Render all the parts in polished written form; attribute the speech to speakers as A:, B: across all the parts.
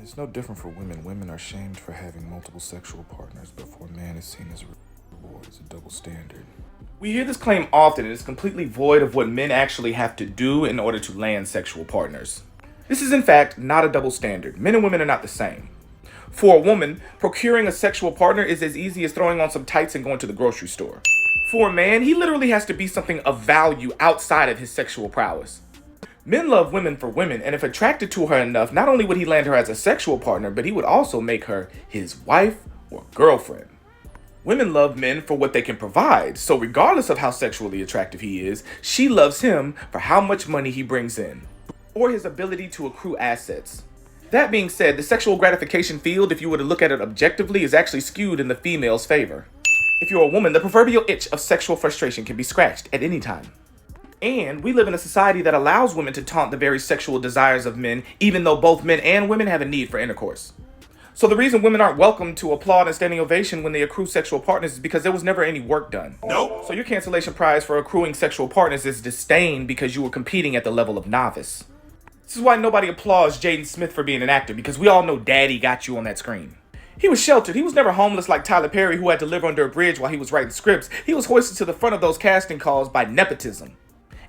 A: It's no different for women. Women are shamed for having multiple sexual partners, but for a man it's seen as a reward, as a double standard.
B: We hear this claim often, and it's completely void of what men actually have to do in order to land sexual partners. This is in fact not a double standard. Men and women are not the same. For a woman, procuring a sexual partner is as easy as throwing on some tights and going to the grocery store. For a man, he literally has to be something of value outside of his sexual prowess. Men love women for women, and if attracted to her enough, not only would he land her as a sexual partner, but he would also make her his wife or girlfriend. Women love men for what they can provide, so regardless of how sexually attractive he is, she loves him for how much money he brings in, or his ability to accrue assets. That being said, the sexual gratification field, if you were to look at it objectively, is actually skewed in the female's favor. If you're a woman, the proverbial itch of sexual frustration can be scratched at any time. And we live in a society that allows women to taunt the very sexual desires of men, even though both men and women have a need for intercourse. So the reason women aren't welcome to applaud and standing ovation when they accrue sexual partners is because there was never any work done.
A: Nope.
B: So your cancellation prize for accruing sexual partners is disdain because you were competing at the level of novice. This is why nobody applauds Jaden Smith for being an actor, because we all know daddy got you on that screen. He was sheltered. He was never homeless like Tyler Perry, who had to live under a bridge while he was writing scripts. He was hoisted to the front of those casting calls by nepotism.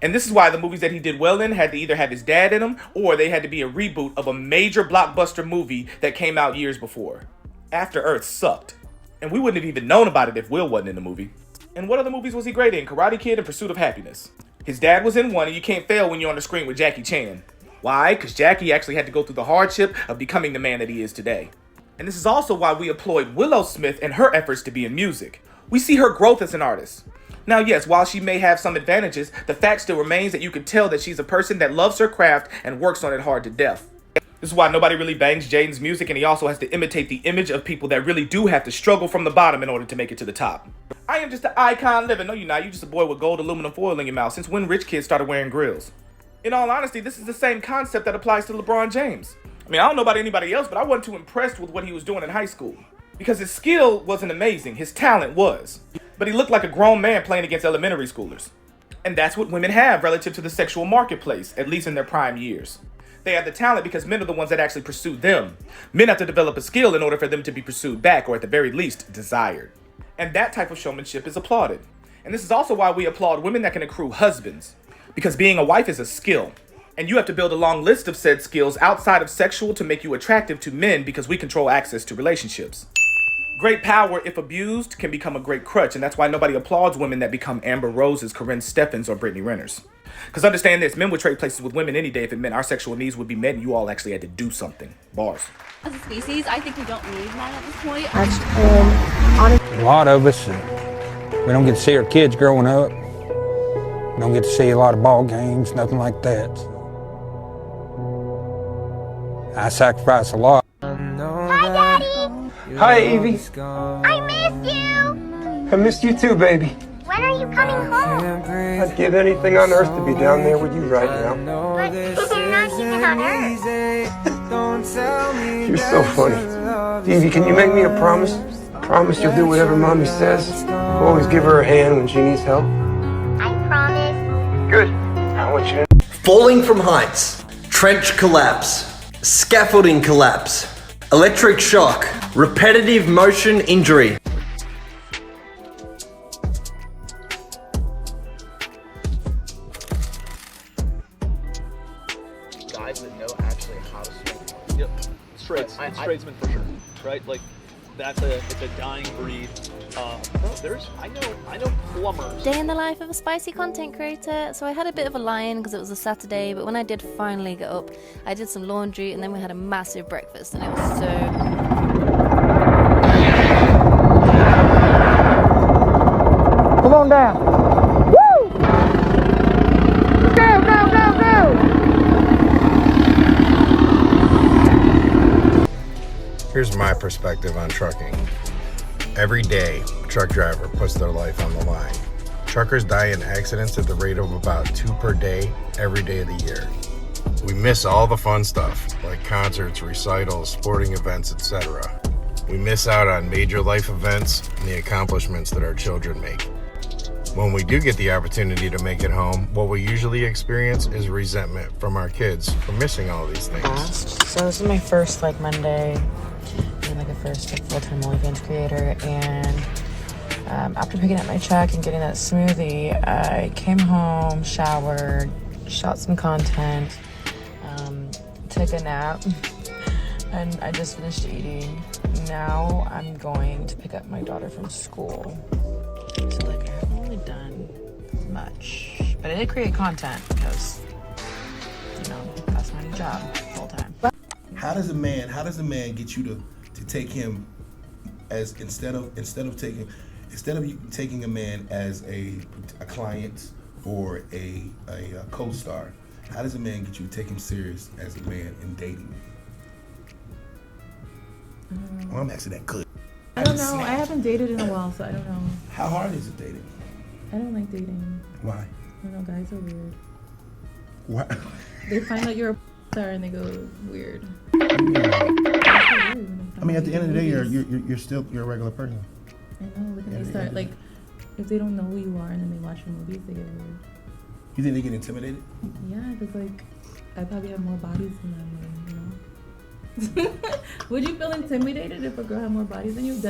B: And this is why the movies that he did well in had to either have his dad in them, or they had to be a reboot of a major blockbuster movie that came out years before. After Earth sucked. And we wouldn't have even known about it if Will wasn't in the movie. And what other movies was he great in? Karate Kid and Pursuit of Happiness. His dad was in one, and you can't fail when you're on the screen with Jackie Chan. Why? Because Jackie actually had to go through the hardship of becoming the man that he is today. And this is also why we applaud Willow Smith and her efforts to be in music. We see her growth as an artist. Now, yes, while she may have some advantages, the fact still remains that you can tell that she's a person that loves her craft and works on it hard to death. This is why nobody really bangs Jaden's music, and he also has to imitate the image of people that really do have to struggle from the bottom in order to make it to the top. I am just an icon living. No, you're not. You're just a boy with gold aluminum foil in your mouth. Since when rich kids started wearing grills? In all honesty, this is the same concept that applies to LeBron James. I mean, I don't know about anybody else, but I wasn't too impressed with what he was doing in high school. Because his skill wasn't amazing, his talent was. But he looked like a grown man playing against elementary schoolers. And that's what women have relative to the sexual marketplace, at least in their prime years. They have the talent because men are the ones that actually pursue them. Men have to develop a skill in order for them to be pursued back, or at the very least, desired. And that type of showmanship is applauded. And this is also why we applaud women that can accrue husbands. Because being a wife is a skill. And you have to build a long list of said skills outside of sexual to make you attractive to men, because we control access to relationships. Great power, if abused, can become a great crutch, and that's why nobody applauds women that become Amber Roses, Corinne Steffens, or Brittany Renners. Because understand this, men would trade places with women any day if it meant our sexual needs would be met and you all actually had to do something. Bars.
C: As a species, I think we don't need men at this point.
D: A lot of us, we don't get to see our kids growing up. We don't get to see a lot of ball games, nothing like that. I sacrifice a lot.
E: Hi, Daddy!
F: Hi, Evie.
E: I missed you!
F: I missed you too, baby.
E: When are you coming home?
F: I'd give anything on earth to be down there with you right now.
E: But you're not even on Earth.
F: You're so funny. Evie, can you make me a promise? Promise you'll do whatever Mommy says. Always give her a hand when she needs help.
E: I promise.
F: Good. I want you to...
G: Falling from heights, trench collapse, scaffolding collapse, electric shock, repetitive motion injury.
H: Guys that know actually how to swim. Yep, tradesmen for sure, right? Like it's a dying breed. I know plumbers.
C: Day in the life of a spicy content creator. So I had a bit of a lie-in because it was a Saturday, but when I did finally get up, I did some laundry and then we had a massive breakfast, and it was so...
D: Come on down. Woo! Go, go, go, go!
I: Here's my perspective on trucking. Every day, a truck driver puts their life on the line. Truckers die in accidents at the rate of about 2 per day, every day of the year. We miss all the fun stuff, like concerts, recitals, sporting events, etc. We miss out on major life events and the accomplishments that our children make. When we do get the opportunity to make it home, what we usually experience is resentment from our kids for missing all these things.
J: So this is my first Monday, being a first full-time OnlyFans creator, and after picking up my check and getting that smoothie, I came home, showered, shot some content, took a nap, and I just finished eating. Now I'm going to pick up my daughter from school. So I haven't really done much, but I did create content because, that's my new job full time.
K: How does a man get you to take him as instead of you taking a man as a client or a co-star? How does a man get you to take him serious as a man in dating? Well, I'm asking that good.
L: I don't know. I haven't dated in a while, so I don't know.
K: How hard is it dating?
L: I don't like dating.
K: Why?
L: I don't know. Guys are weird.
K: What?
L: They find out you're a star and they go weird.
K: I mean, at the end of the day, you're a regular person.
L: I know, but then they start if they don't know who you are and then they watch your movies, they get weird.
K: You think they get intimidated?
L: Yeah, because I probably have more bodies than them, Would you feel intimidated if a girl had more bodies than you?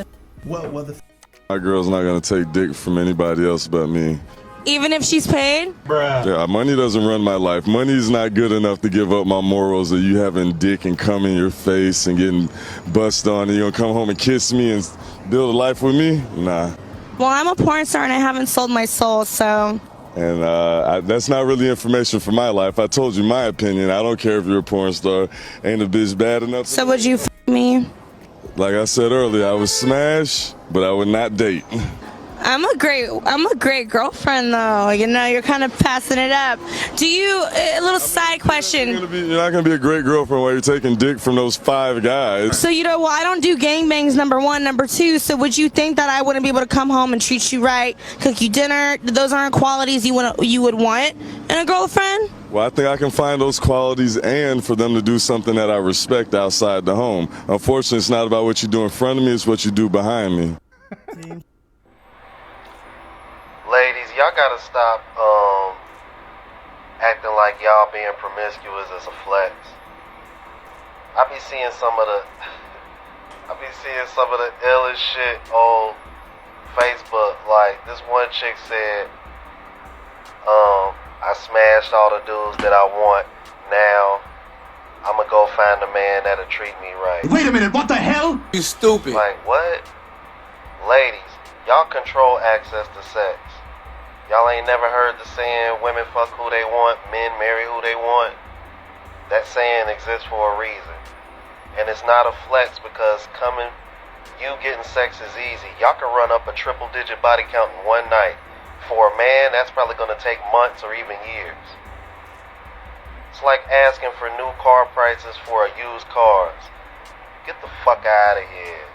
M: My girl's not gonna take dick from anybody else but me.
J: Even if she's paid?
M: Bruh. Yeah, money doesn't run my life. Money's not good enough to give up my morals of you having dick and cum in your face and getting bust on and you're gonna come home and kiss me and build a life with me? Nah.
J: Well, I'm a porn star and I haven't sold my soul, so...
M: And that's not really information for my life. I told you my opinion. I don't care if you're a porn star. Ain't a bitch bad enough.
J: So would you me?
M: Like I said earlier, I would smash, but I would not date.
J: I'm a great girlfriend though. You're kind of passing it up. Do you, a little side question.
M: You're not gonna be a great girlfriend while you're taking dick from those 5 guys.
J: So well, I don't do gangbangs, number 1. Number 2, so would you think that I wouldn't be able to come home and treat you right, cook you dinner? Those aren't qualities you would want in a girlfriend?
M: Well, I think I can find those qualities and for them to do something that I respect outside the home. Unfortunately, it's not about what you do in front of me, it's what you do behind me.
N: Ladies, y'all gotta stop acting like y'all being promiscuous is a flex. I be seeing some of the illest shit on Facebook. Like this one chick said, I smashed all the dudes that I want. Now I'ma go find a man that'll treat me right.
O: Wait a minute, what the hell? You stupid.
N: Like what? Ladies, y'all control access to sex. Y'all ain't never heard the saying, women fuck who they want, men marry who they want? That saying exists for a reason. And it's not a flex because you getting sex is easy. Y'all can run up a triple-digit body count in one night. For a man, that's probably gonna take months or even years. It's like asking for new car prices for a used cars. Get the fuck out of here.